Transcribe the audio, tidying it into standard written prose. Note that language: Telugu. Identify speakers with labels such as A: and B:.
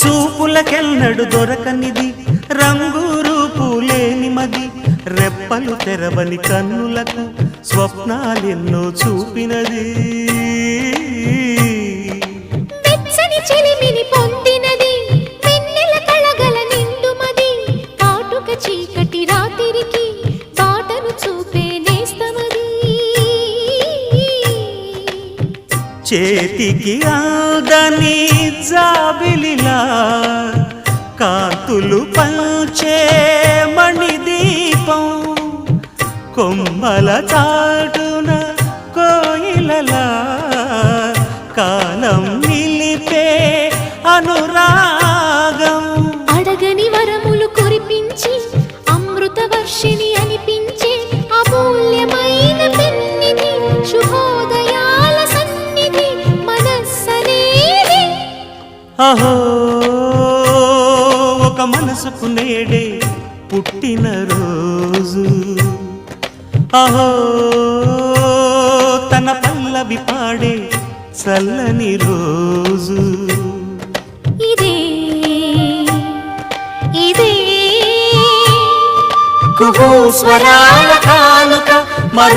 A: చూపులకెన్నడు దొరకనిది రంగు రూపు లేని మది రెప్పలు తెరవని కన్నులకు స్వప్నాలెన్నో చూపినది
B: వెచ్చని చెలిమిని పొందినది వెన్నెల కళగల నిండుమది కాటుక చీకటి రాత్రికి బాటను చూపే నేస్తమది
A: చేతికి ఆదని జాబిలిలా కాంతులు పంచే మణిదీపం కొమ్మల చాటున కోయిలలా కాలం నిలిపే అనురాగం
B: అడగని వరములు కురిపించి అమృత వర్షిణి అనిపించే అమూల్యమైన పెన్నిధి శుభోదయాల సన్నిధి మనస్సనేది
A: అహో ఒక మనసుకు నేడే పుట్టిన రోజు అహో తన పల్లవి పాడే చల్లని రోజు
B: ఇదే ఇదే
A: కుహూ స్వరాల కానుక మరో